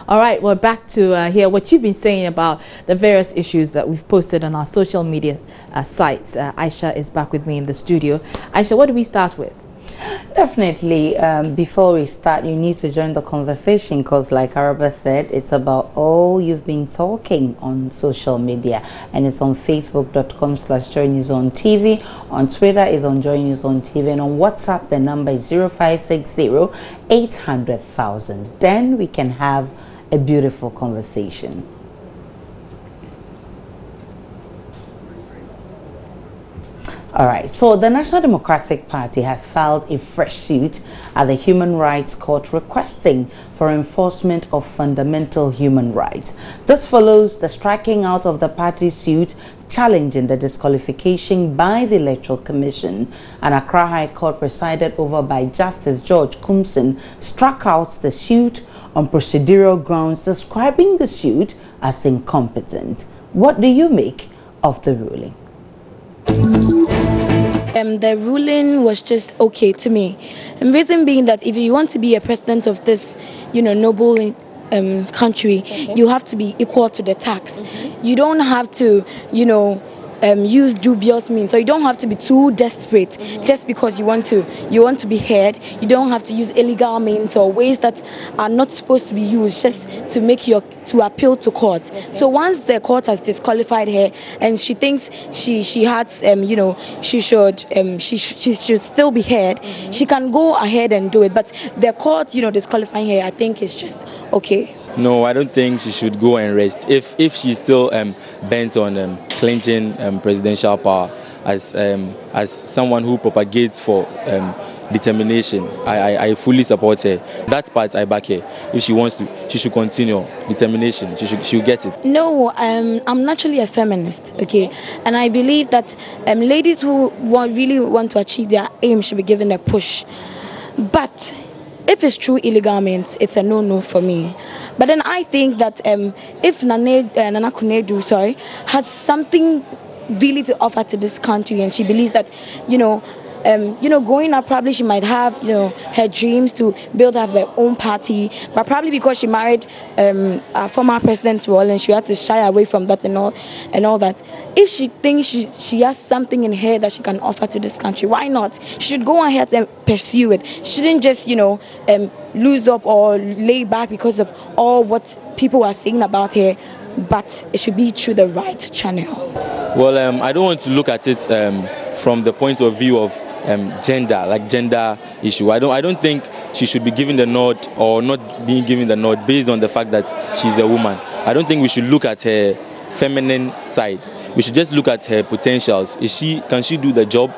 All right, we're back to hear what you've been saying about the various issues that we've posted on our social media sites. Aisha is back with me in the studio. Aisha, what do we start with? Definitely, before we start, you need to join the conversation because, like Araba said, it's about all you've been talking on social media, and it's on facebook.com/joynewsOnTV. On Twitter is on Joy News on TV, and on WhatsApp the number is 0560-800,000. Then we can have a beautiful conversation. All right, so the National Democratic Party has filed a fresh suit at the Human Rights Court requesting for enforcement of fundamental human rights. This follows the striking out of the party's suit challenging the disqualification by the Electoral Commission. And Accra High Court, presided over by Justice George Kumson, struck out the suit on procedural grounds, describing the suit as incompetent. What do you make of the ruling? The ruling was just okay to me. And reason being that if you want to be a president of this, noble country, you have to be equal to the tax. You don't have to, use dubious means, so you don't have to be too desperate just because you want to be heard. You don't have to use illegal means or ways that are not supposed to be used just to make to appeal to court. So once the court has disqualified her and she thinks she has she should still be heard, she can go ahead and do it. But the court disqualifying her, I think is just okay. No, I don't think she should go and rest. If she's still bent on clinching presidential power as someone who propagates for determination, I fully support her. That part I back her. If she wants to, she should continue determination. She'll get it. No, I'm naturally a feminist, okay, and I believe that ladies who really want to achieve their aim should be given a push. But if it's true illegal means, it's a no-no for me. But then I think that if Nana Kunedu, has something really to offer to this country, and she believes that, growing up, probably she might have, her dreams to build up her own party, but probably because she married a former president's role and she had to shy away from that and all that. If she thinks she has something in her that she can offer to this country, why not? She should go ahead and pursue it. She shouldn't just, lose up or lay back because of all what people are saying about her, but it should be through the right channel. Well, I don't want to look at it from the point of view of gender issue. I don't think she should be given the nod or not being given the nod based on the fact that she's a woman. I don't think we should look at her feminine side. We should just look at her potentials. Can she do the job?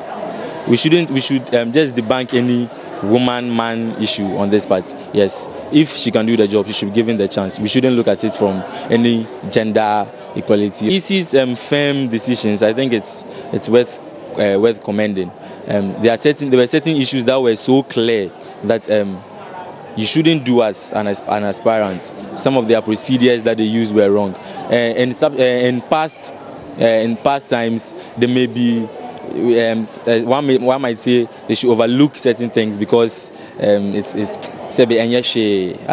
We should just debunk any woman-man issue on this part. Yes, if she can do the job, she should be given the chance. We shouldn't look at it from any gender equality. EC's firm decisions, I think it's worth commending. There were certain issues that were so clear that you shouldn't do as an aspirant. Some of their procedures that they used were wrong. In past times, there may be one might say they should overlook certain things because it's as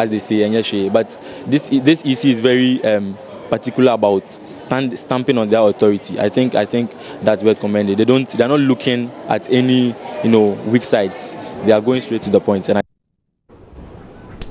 they say. But this EC is very particular about stamping on their authority. I think that's worth commending. They're not looking at any weak sides. They are going straight to the point.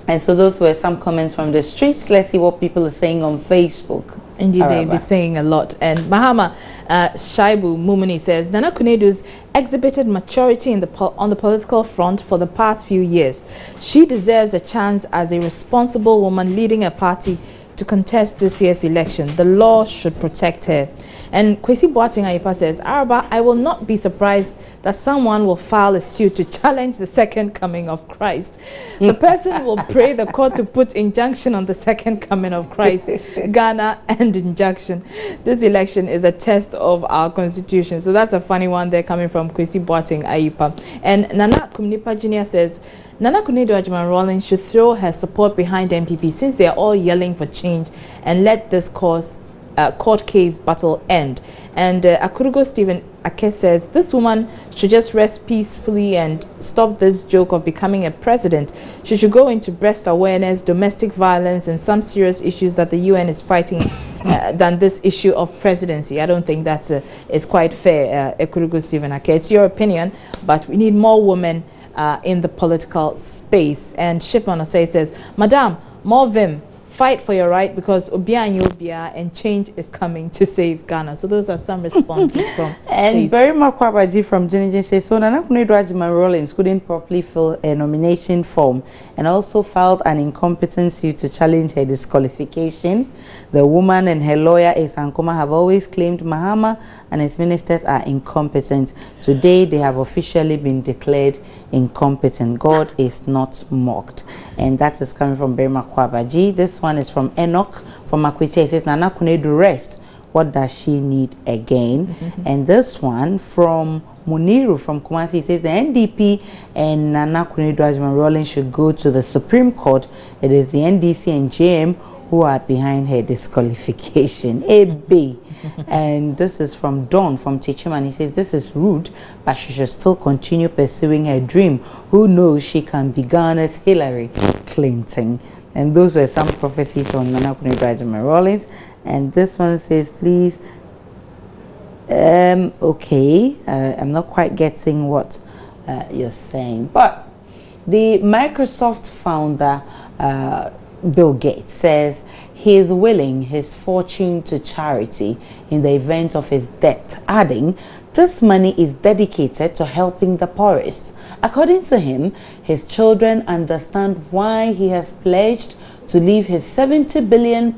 And so those were some comments from the streets. Let's see what people are saying on Facebook. Indeed, they'll be saying a lot. And Mahama Shaibu Mumuni says, Nana Kunedu's exhibited maturity on the political front for the past few years. She deserves a chance as a responsible woman leading a party to contest this year's election. The law should protect her. And Kwesi Boateng Ayipa says, Araba, I will not be surprised that someone will file a suit to challenge the second coming of Christ. The person will pray the court to put injunction on the second coming of Christ. Ghana and injunction. This election is a test of our constitution. So that's a funny one there coming from Kwesi Boateng Ayipa. And Nana Kumnipa Jr. says, Nana Kunedu Ajuman Rawlings should throw her support behind NPP since they are all yelling for change and let this cause court case battle end? And Akurugo Stephen Ake says, this woman should just rest peacefully and stop this joke of becoming a president. She should go into breast awareness, domestic violence, and some serious issues that the UN is fighting than this issue of presidency. I don't think that's is quite fair, Akurugo Stephen Ake. It's your opinion, but we need more women in the political space. And Shipman Osei says, Madam, more vim. Fight for your right, because Obia and Yobia, and change is coming to save Ghana. So those are some responses from. And very Makwabaji from Jinijin says, so Nana Kunedu Rollins couldn't properly fill a nomination form and also filed an incompetence suit to challenge her disqualification. The woman and her lawyer Esankoma have always claimed Mahama and his ministers are incompetent. Today they have officially been declared incompetent. God is not mocked. And that is coming from Berma Kwabaji. This one is from Enoch from Makwite. It says, Nana Kunedu rest. What does she need again? And this one from Muniru from Kumasi says the NDP and Nana Kunedu Rollins should go to the Supreme Court. It is the NDC and JM who are behind her disqualification. AB. And this is from Dawn from Tichuman. He says this is rude, but she should still continue pursuing her dream. Who knows, she can be Ghana's Hillary Clinton. And those were some prophecies on Nana Kunedu Rollins. And this one says, please, okay, I'm not quite getting what you're saying, but the Microsoft founder Bill Gates says he is willing his fortune to charity in the event of his death, adding, this money is dedicated to helping the poorest. According to him, his children understand why he has pledged to leave his £70 billion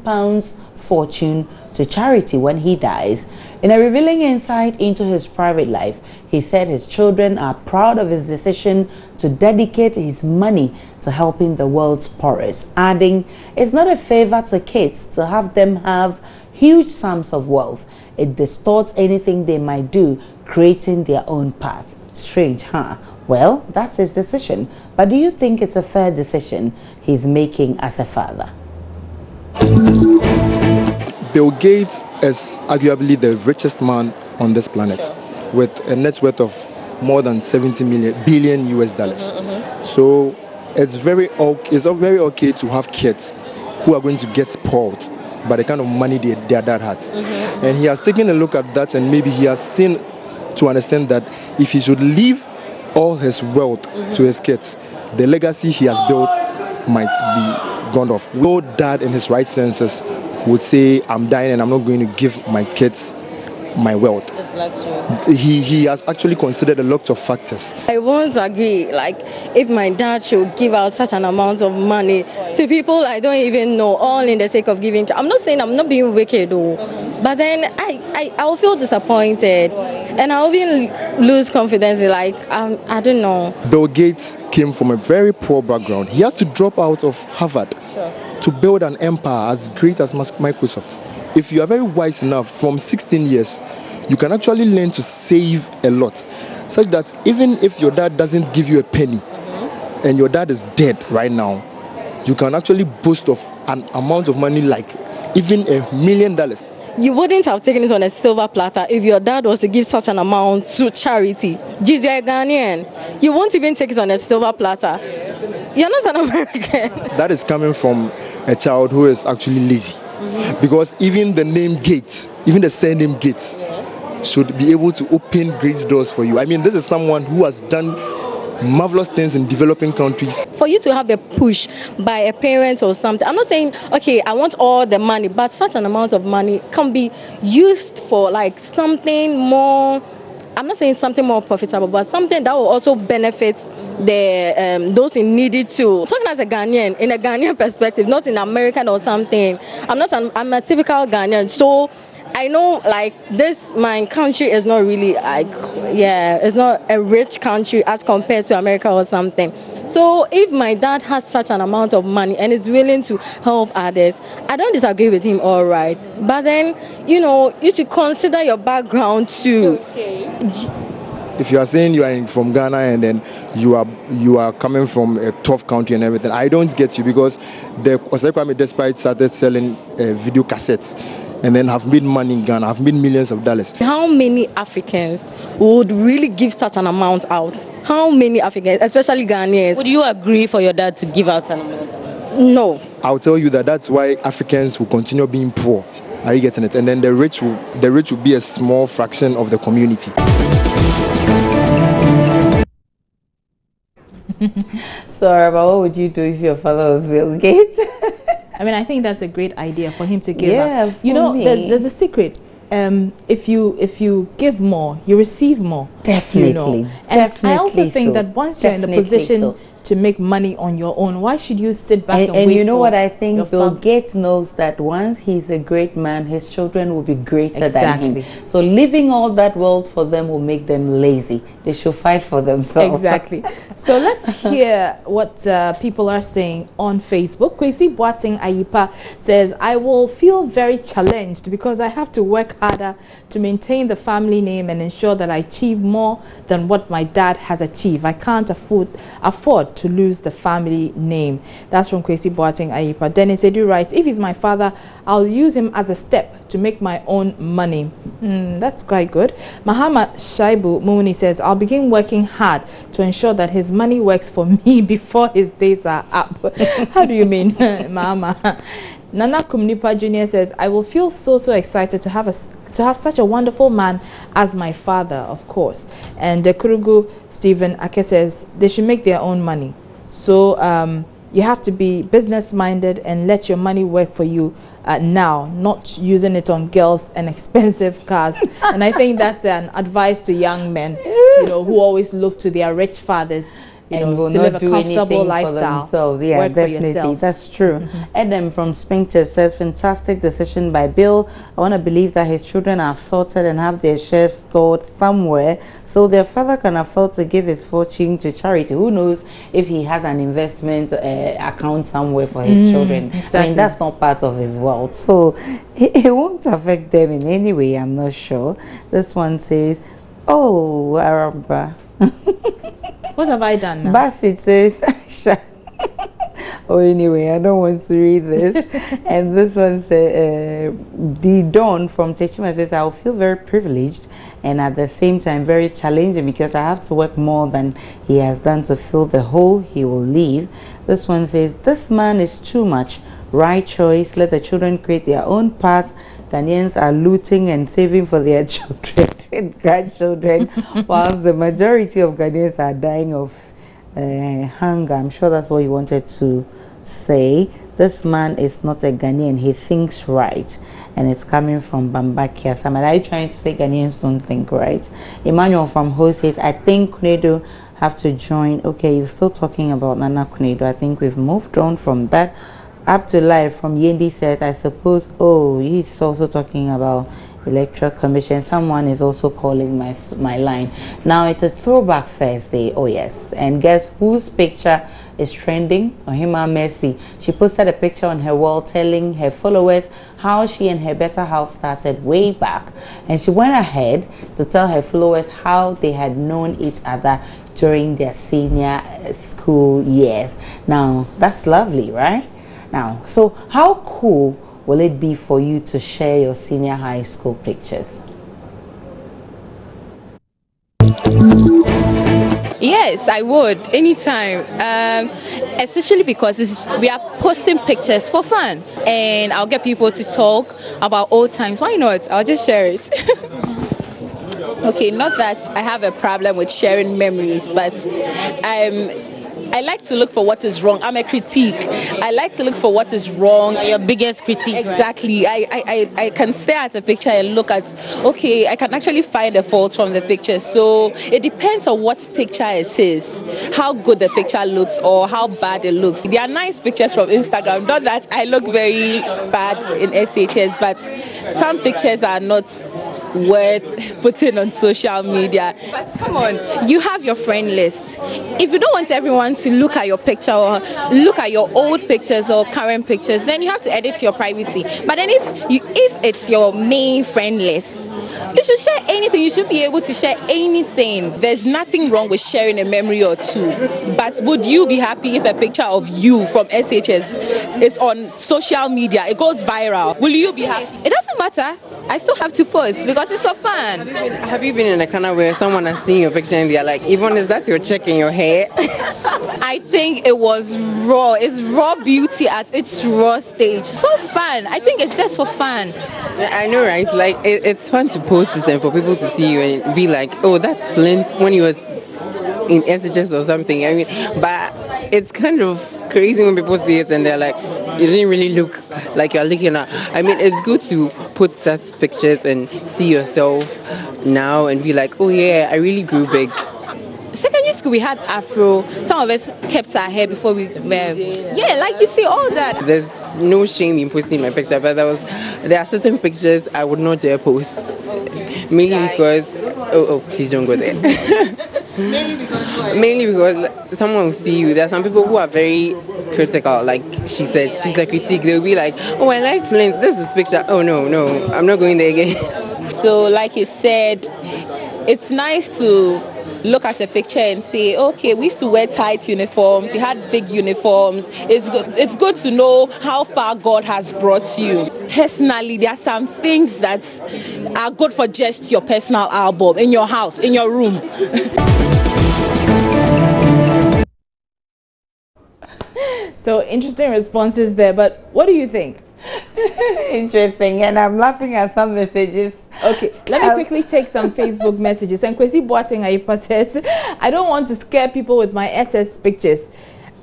fortune to charity when he dies. In a revealing insight into his private life, he said his children are proud of his decision to dedicate his money to helping the world's poorest, adding, it's not a favor to kids to have them have huge sums of wealth. It distorts anything they might do, creating their own path. Strange, huh? Well, that's his decision. But do you think it's a fair decision he's making as a father? Bill Gates is arguably the richest man on this planet, with a net worth of more than 70 billion US dollars. So it's very okay to have kids who are going to get spoiled by the kind of money their dad has. And he has taken a look at that, and maybe he has seen to understand that if he should leave all his wealth to his kids, the legacy he has built might be gone off. No dad in his right senses would say, I'm dying and I'm not going to give my kids my wealth. He has actually considered a lot of factors. I won't agree, like, if my dad should give out such an amount of money to people I don't even know, all in the sake of giving. I'm not saying I'm not being wicked, though, but then I'll feel disappointed and I'll even lose confidence in, like, I don't know. Bill Gates came from a very poor background. He had to drop out of Harvard to build an empire as great as Microsoft. If you are very wise enough, from 16 years, you can actually learn to save a lot, such that even if your dad doesn't give you a penny and your dad is dead right now, you can actually boast of an amount of money like even $1 million. You wouldn't have taken it on a silver platter if your dad was to give such an amount to charity. Jeez, you're a Ghanaian. You won't even take it on a silver platter. You're not an American. That is coming from a child who is actually lazy. Because even the name Gates, even the surname Gates, should be able to open great doors for you. I mean, this is someone who has done marvelous things in developing countries. For you to have a push by a parent or something, I'm not saying, okay, I want all the money, but such an amount of money can be used for like something more, I'm not saying something more profitable, but something that will also benefit the those in need it too. Talking as a Ghanaian, in a Ghanaian perspective, not in American or something. I'm a typical Ghanaian, so I know, like, this, my country is not really, like, it's not a rich country as compared to America or something. So if my dad has such an amount of money and is willing to help others, I don't disagree with him, all right. But then, you know, you should consider your background too. If you are saying you are from Ghana and then you are coming from a tough country and everything, I don't get you, because the Osei Kwame Despite started selling video cassettes. and then have made money in Ghana, have made millions of dollars. How many Africans would really give such an amount out? How many Africans, especially Ghanaians? Would you agree for your dad to give out an amount? No. I'll tell you that's why Africans will continue being poor. Are you getting it? And then the rich will be a small fraction of the community. So, but what would you do if your father was Bill Gates? I mean, I think that's a great idea for him to give Yeah, up. You know, there's a secret. If you give more, you receive more. Definitely. You know? And I also think so. that once you're in the position to make money on your own, why should you sit back and wait? And you know for what I think? Bill Gates knows that once he's a great man, his children will be greater than him. So leaving all that wealth for them will make them lazy. They should fight for themselves. Exactly. So let's hear what people are saying on Facebook. Kwesi Boateng Ayipa says, I will feel very challenged because I have to work harder to maintain the family name and ensure that I achieve more than what my dad has achieved. I can't afford to lose the family name. That's from Kwesi Boateng Ayipa. Dennis Edu writes, if he's my father, I'll use him as a step to make my own money. That's quite good. Mahama Shaibu Mumuni says, I'll begin working hard to ensure that his money works for me before his days are up. How do you mean, Mahama? Nana Kumnipa Jr. says, I will feel so excited to have such a wonderful man as my father, of course. And Kurugu Stephen Ake says, they should make their own money. So you have to be business-minded and let your money work for you now, not using it on girls and expensive cars. And I think that's an advice to young men, you know, who always look to their rich fathers, you know, to live a comfortable lifestyle. Yeah, work definitely. That's true. Adam from Spinter says, fantastic decision by Bill. I want to believe that his children are sorted and have their shares stored somewhere so their father can afford to give his fortune to charity. Who knows if he has an investment account somewhere for his children. Exactly. I mean, that's not part of his wealth. So it won't affect them in any way, I'm not sure. This one says, oh, Aramba. What have I done now? Basit says, oh, anyway, I don't want to read this. And this one says, the Dawn from Techima says, I'll feel very privileged and at the same time very challenging because I have to work more than he has done to fill the hole he will leave. This one says, this man is too much. Right choice. Let the children create their own path. Ghanaians are looting and saving for their children and grandchildren, whilst the majority of Ghanaians are dying of hunger. I'm sure that's what you wanted to say. This man is not a Ghanaian. He thinks right. And it's coming from Bambakia. Samad, are you trying to say Ghanaians don't think right? Emmanuel from Ho says, I think Kunedo have to join. Okay, you're still talking about Nana Kunedo. I think we've moved on from that. Up to Life from Yendi says, I suppose, oh, he's also talking about Electoral Commission. Someone is also calling my line. Now it's a throwback Thursday. Oh yes. And guess whose picture is trending? Ohima Mercy. She posted a picture on her wall telling her followers how she and her better half started way back. And she went ahead to tell her followers how they had known each other during their senior school years. Now that's lovely, right? Now, so how cool will it be for you to share your senior high school pictures? Yes, I would anytime, especially because we are posting pictures for fun, and I'll get people to talk about old times. Why not? I'll just share it. Okay, not that I have a problem with sharing memories, but I like to look for what is wrong. I'm a critique. I like to look for what is wrong. Your biggest critique. Exactly. Right? I can stare at a picture and look at, okay, I can actually find a fault from the picture. So it depends on what picture it is, how good the picture looks or how bad it looks. There are nice pictures from Instagram. Not that I look very bad in SHS, but some pictures are not worth putting on social media. But come on, you have your friend list. If you don't want everyone to look at your picture or look at your old pictures or current pictures, then you have to edit your privacy. But then if it's your main friend list, You should share anything. You should be able to share anything. There's nothing wrong with sharing a memory or two. But would you be happy if a picture of you from SHS is on social media? It goes viral. Will you be happy? It doesn't matter. I still have to post because it's for fun. Have you been in a kind of where someone has seen your picture and they're like, Yvonne, is that your check in your hair? I think it was raw. It's raw beauty at its raw stage. So fun. I think it's just for fun. I know, right? Like, it's fun to post it and for people to see you and be like, oh, that's Flint when he was in SHS or something. I mean, but it's kind of crazy when people see it and they're like, you didn't really look like you're looking at. I mean, it's good to put such pictures and see yourself now and be like, oh yeah, I really grew big. Secondary school, we had afro. Some of us kept our hair before we were. Yeah, like you see all that. There's no shame in posting my picture, but there are certain pictures I would not dare post. Mainly because, please don't go there. Mainly because someone will see you. There are some people who are very critical, like she said, she's a critique. They'll be like, oh, I like Flint, this is picture. Oh, no, I'm not going there again. So, like you said, it's nice to look at a picture and say, okay, we used to wear tight uniforms, you had big uniforms. It's good to know how far God has brought you. Personally, there are some things that are good for just your personal album, in your house, in your room. So interesting responses there, but what do you think? Interesting, and I'm laughing at some messages. Okay, let me quickly take some Facebook messages. And Kwesi Boateng Ayipa says, I don't want to scare people with my SS pictures.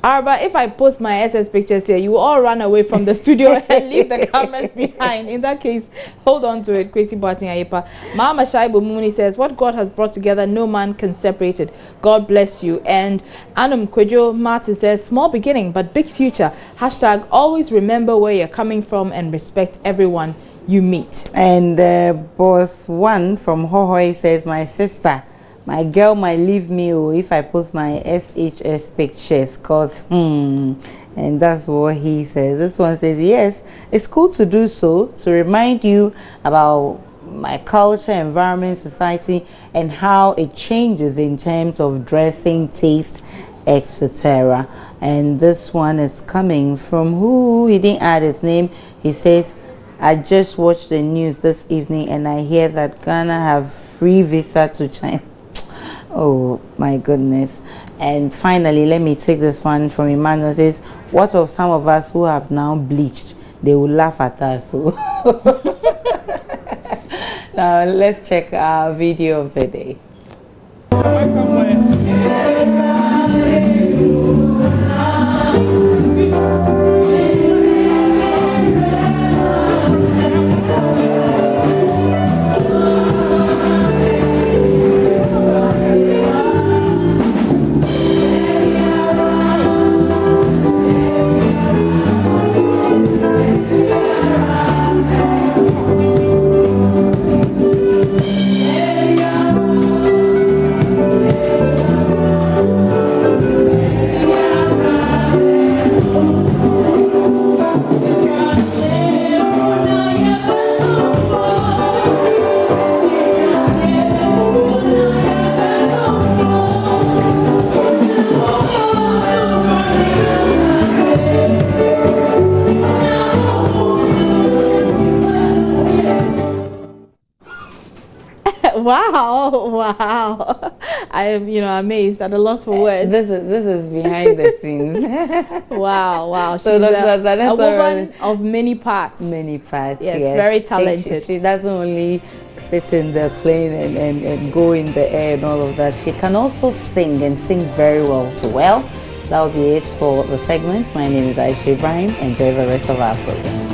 Arba, if I post my SS pictures here, you will all run away from the studio and leave the cameras behind. In that case, hold on to it. Kwesi Boateng Ayipa. Mama Shaibu Mumuni says, what God has brought together, no man can separate it. God bless you. And Anum Kwejo Martin says, small beginning, but big future. Hashtag, always remember where you're coming from and respect everyone you meet. And boss one from Hohoi says, my sister, my girl might leave me if I post my SHS pictures, cause and that's what he says. This one says, yes, it's cool to do so, to remind you about my culture, environment, society, and how it changes in terms of dressing, taste, etc. And this one is coming from who? He didn't add his name. He says, I just watched the news this evening and I hear that Ghana have free visa to China. Oh my goodness. And finally, let me take this one from Emmanuel. It says, what of some of us who have now bleached? They will laugh at us. So now let's check our video of the day. Wow. I am, amazed at a loss for words. This is behind the scenes. Wow. So She's a woman of many parts. Many parts. Yes, very talented. She doesn't only sit in the plane and go in the air and all of that. She can also sing and sing very well. So, well, that'll be it for the segment. My name is Aisha Ibrahim. Enjoy the rest of our program.